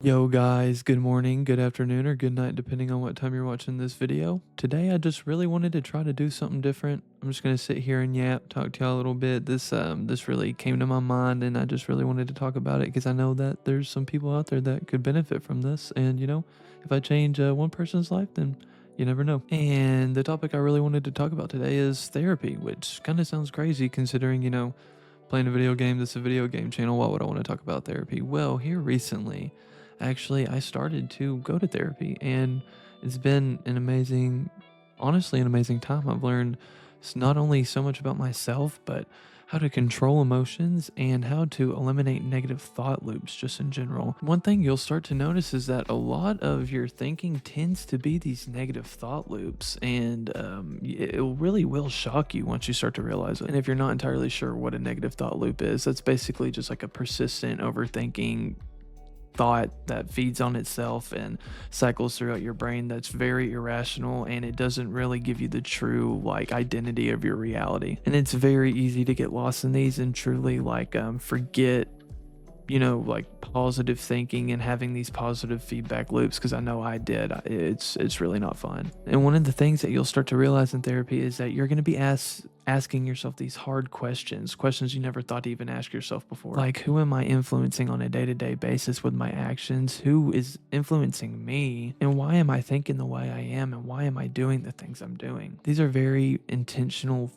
Yo guys, good morning, good afternoon, or good night, depending on what time you're watching this video. Today I just really wanted to try to do something different. I'm just gonna sit here and yap, talk to y'all a little bit. This really came to my mind and I just really wanted to talk about it because I know that there's some people out there that could benefit from this. And if I change one person's life, then you never know. And the topic I really wanted to talk about today is therapy, which kind of sounds crazy considering, playing a video game that's a video game channel. Why would I want to talk about therapy? Well, here recently, actually, I started to go to therapy, and it's been honestly, an amazing time. I've learned not only so much about myself, but how to control emotions and how to eliminate negative thought loops just in general. One thing you'll start to notice is that a lot of your thinking tends to be these negative thought loops, and it really will shock you once you start to realize it. And if you're not entirely sure what a negative thought loop is, that's basically just like a persistent overthinking thought that feeds on itself and cycles throughout your brain that's very irrational, and it doesn't really give you the true like identity of your reality. And it's very easy to get lost in these and truly forget like positive thinking and having these positive feedback loops, because I know I did. It's really not fun. And one of the things that you'll start to realize in therapy is that you're going to be asking yourself these hard questions you never thought to even ask yourself before. Like, who am I influencing on a day-to-day basis with my actions? Who is influencing me? And why am I thinking the way I am? And why am I doing the things I'm doing? These are very intentional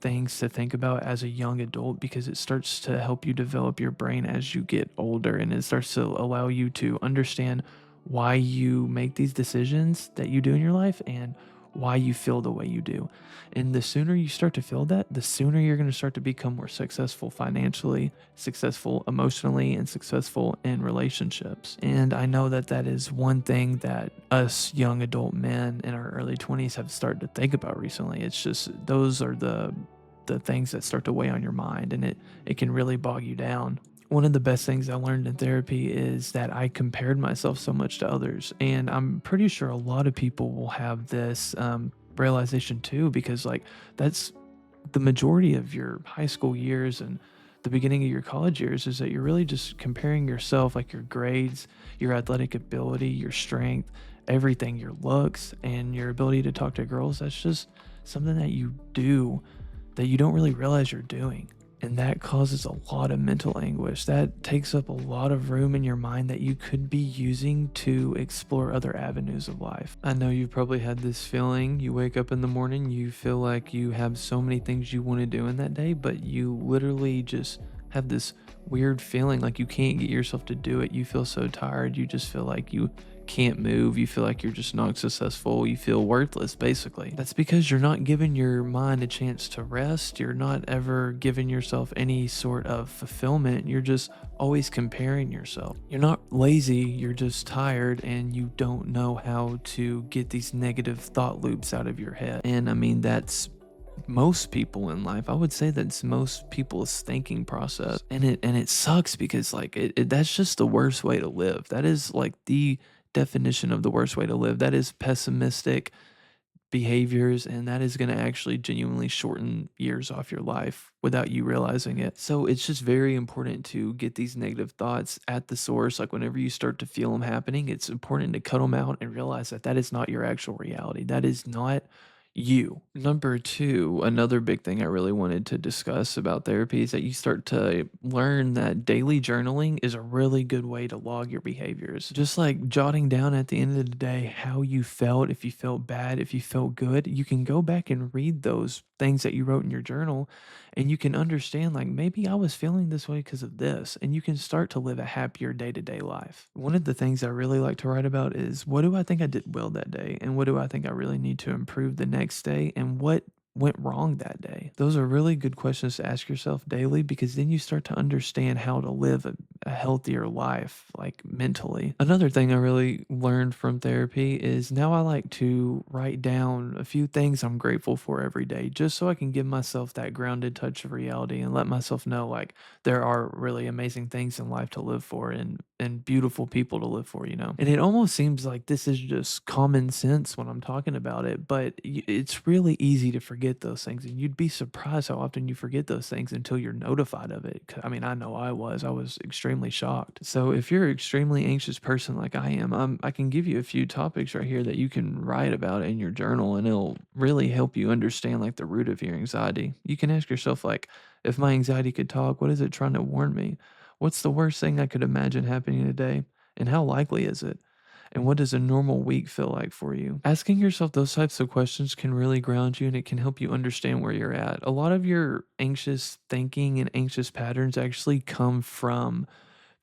things to think about as a young adult, because it starts to help you develop your brain as you get older, and it starts to allow you to understand why you make these decisions that you do in your life and why you feel the way you do. And the sooner you start to feel that, the sooner you're going to start to become more successful financially, successful emotionally, and successful in relationships. And I know that that is one thing that us young adult men in our early 20s have started to think about recently. It's just those are the things that start to weigh on your mind, and it can really bog you down. One of the best things I learned in therapy is that I compared myself so much to others. And I'm pretty sure a lot of people will have this realization too, because like that's the majority of your high school years and the beginning of your college years, is that you're really just comparing yourself, like your grades, your athletic ability, your strength, everything, your looks, and your ability to talk to girls. That's just something that you do that you don't really realize you're doing. And that causes a lot of mental anguish. That takes up a lot of room in your mind that you could be using to explore other avenues of life. I know you've probably had this feeling. You wake up in the morning, you feel like you have so many things you want to do in that day, but you literally just have this weird feeling like you can't get yourself to do it. You feel so tired. You just feel like you can't move. You feel like you're just not successful. You feel worthless, basically. That's because you're not giving your mind a chance to rest. You're not ever giving yourself any sort of fulfillment. You're just always comparing yourself. You're not lazy, you're just tired, and you don't know how to get these negative thought loops out of your head. And I mean, that's most people in life. I would say that's most people's thinking process, and it sucks because like that's just the worst way to live. That is like the definition of the worst way to live. That is pessimistic behaviors, and that is going to actually genuinely shorten years off your life without you realizing it. So it's just very important to get these negative thoughts at the source. Like whenever you start to feel them happening, it's important to cut them out and realize that that is not your actual reality. That is not you. Number two, another big thing I really wanted to discuss about therapy is that you start to learn that daily journaling is a really good way to log your behaviors. Just like jotting down at the end of the day how you felt, if you felt bad, if you felt good, you can go back and read those things that you wrote in your journal, and you can understand like maybe I was feeling this way because of this, and you can start to live a happier day-to-day life. One of the things I really like to write about is, what do I think I did well that day, and what do I think I really need to improve the next day, and what went wrong that day? Those are really good questions to ask yourself daily, because then you start to understand how to live a healthier life, like mentally. Another thing I really learned from therapy is now I like to write down a few things I'm grateful for every day, just so I can give myself that grounded touch of reality and let myself know like there are really amazing things in life to live for. And and beautiful people to live for, you know? And it almost seems like this is just common sense when I'm talking about it, but it's really easy to forget those things. And you'd be surprised how often you forget those things until you're notified of it. I mean, I know I was extremely shocked. So if you're an extremely anxious person like I am, I can give you a few topics right here that you can write about in your journal, and it'll really help you understand like the root of your anxiety. You can ask yourself, like, if my anxiety could talk, what is it trying to warn me? What's the worst thing I could imagine happening today? And how likely is it? And what does a normal week feel like for you? Asking yourself those types of questions can really ground you, and it can help you understand where you're at. A lot of your anxious thinking and anxious patterns actually come from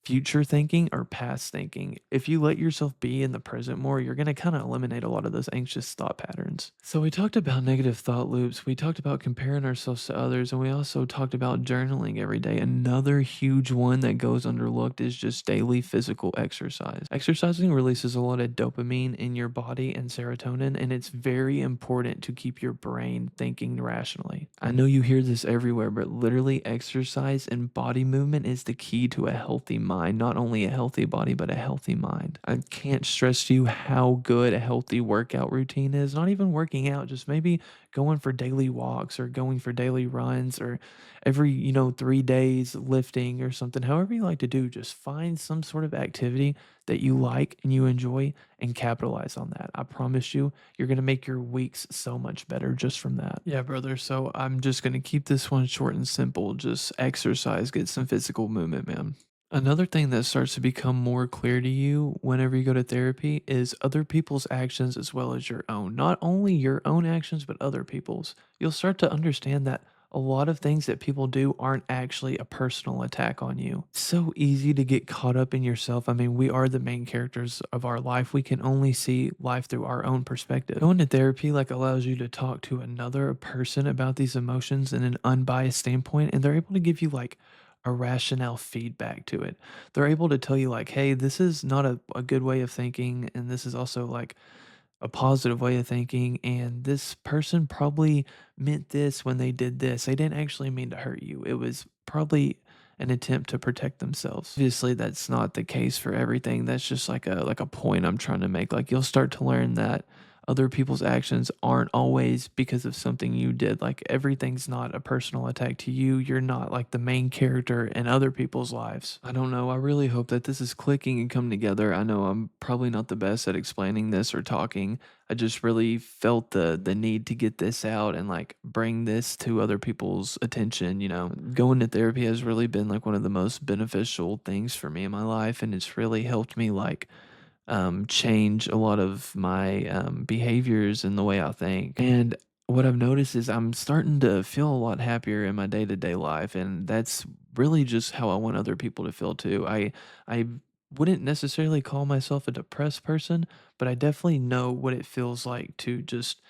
future thinking or past thinking. If you let yourself be in the present more, you're going to kind of eliminate a lot of those anxious thought patterns. So, we talked about negative thought loops, we talked about comparing ourselves to others, and we also talked about journaling every day. Another huge one that goes underlooked is just daily physical exercise. Exercising releases a lot of dopamine in your body and serotonin, and it's very important to keep your brain thinking rationally. I know you hear this everywhere, but literally, exercise and body movement is the key to a healthy mind. Not only a healthy body, but a healthy mind. I can't stress to you how good a healthy workout routine is. Not even working out, just maybe going for daily walks or going for daily runs, or every, 3 days lifting or something. However you like to do, just find some sort of activity that you like and you enjoy and capitalize on that. I promise you, you're going to make your weeks so much better just from that. Yeah, brother. So I'm just going to keep this one short and simple. Just exercise, get some physical movement, man. Another thing that starts to become more clear to you whenever you go to therapy is other people's actions as well as your own. Not only your own actions, but other people's. You'll start to understand that a lot of things that people do aren't actually a personal attack on you. It's so easy to get caught up in yourself. I mean, we are the main characters of our life. We can only see life through our own perspective. Going to therapy like allows you to talk to another person about these emotions in an unbiased standpoint, and they're able to give you like a rationale feedback to it. They're able to tell you like, hey, this is not a good way of thinking, and this is also like a positive way of thinking, and this person probably meant this when they did this. They didn't actually mean to hurt you. It was probably an attempt to protect themselves. Obviously, that's not the case for everything. That's just like a point I'm trying to make. Like, you'll start to learn that other people's actions aren't always because of something you did. Like, everything's not a personal attack to you. You're not like the main character in other people's lives. I don't know. I really hope that this is clicking and coming together. I know I'm probably not the best at explaining this or talking. I just really felt the need to get this out and like bring this to other people's attention, you know. Going to therapy has really been like one of the most beneficial things for me in my life, and it's really helped me like change a lot of my behaviors and the way I think. And what I've noticed is I'm starting to feel a lot happier in my day to day life, and that's really just how I want other people to feel too. I wouldn't necessarily call myself a depressed person, but I definitely know what it feels like to just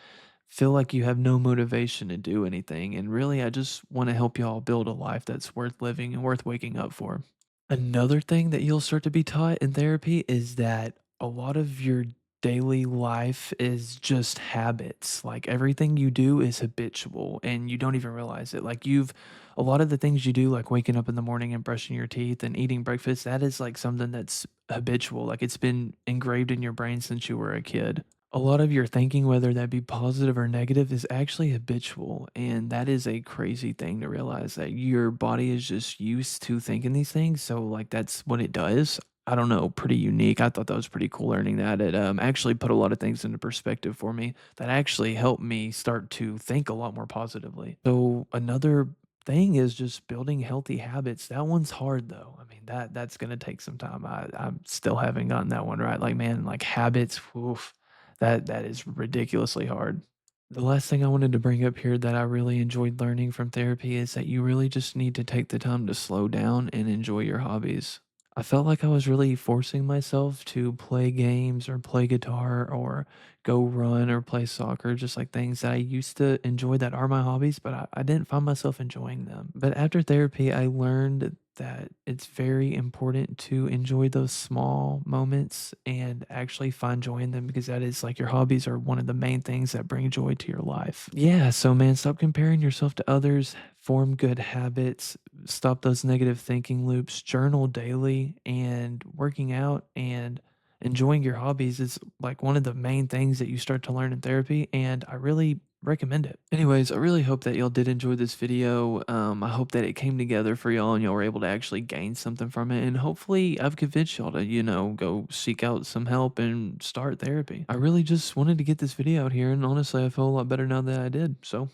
feel like you have no motivation to do anything. And really, I just want to help y'all build a life that's worth living and worth waking up for. Another thing that you'll start to be taught in therapy is that a lot of your daily life is just habits. Like, everything you do is habitual and you don't even realize it. Like, a lot of the things you do, like waking up in the morning and brushing your teeth and eating breakfast, that is like something that's habitual. Like, it's been engraved in your brain since you were a kid. A lot of your thinking, whether that be positive or negative, is actually habitual. And that is a crazy thing to realize, that your body is just used to thinking these things. So, like, that's what it does. I don't know, pretty unique. I thought that was pretty cool learning that. It actually put a lot of things into perspective for me that actually helped me start to think a lot more positively. So, another thing is just building healthy habits. That one's hard though. I mean, that's gonna take some time. I'm still haven't gotten that one right. Like, man, like habits, oof, that is ridiculously hard. The last thing I wanted to bring up here that I really enjoyed learning from therapy is that you really just need to take the time to slow down and enjoy your hobbies. I felt like I was really forcing myself to play games or play guitar or go run or play soccer, just like things that I used to enjoy that are my hobbies, but I didn't find myself enjoying them. But after therapy, I learned that it's very important to enjoy those small moments and actually find joy in them, because that is like your hobbies are one of the main things that bring joy to your life. Yeah, so man, stop comparing yourself to others, form good habits, stop those negative thinking loops, journal daily, and working out and enjoying your hobbies is like one of the main things that you start to learn in therapy, and I really recommend it. Anyways, I really hope that y'all did enjoy this video. I hope that it came together for y'all and y'all were able to actually gain something from it. And hopefully I've convinced y'all to, go seek out some help and start therapy. I really just wanted to get this video out here, and honestly, I feel a lot better now that I did. So,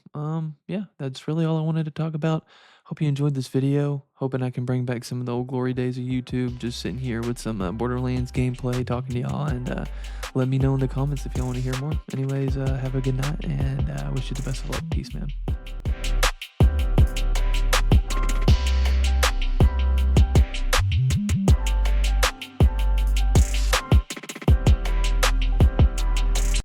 yeah, that's really all I wanted to talk about. Hope you enjoyed this video. Hoping I can bring back some of the old glory days of YouTube, just sitting here with some Borderlands gameplay, talking to y'all, and let me know in the comments if y'all want to hear more. Anyways, have a good night, and I wish you the best of luck. Peace, man.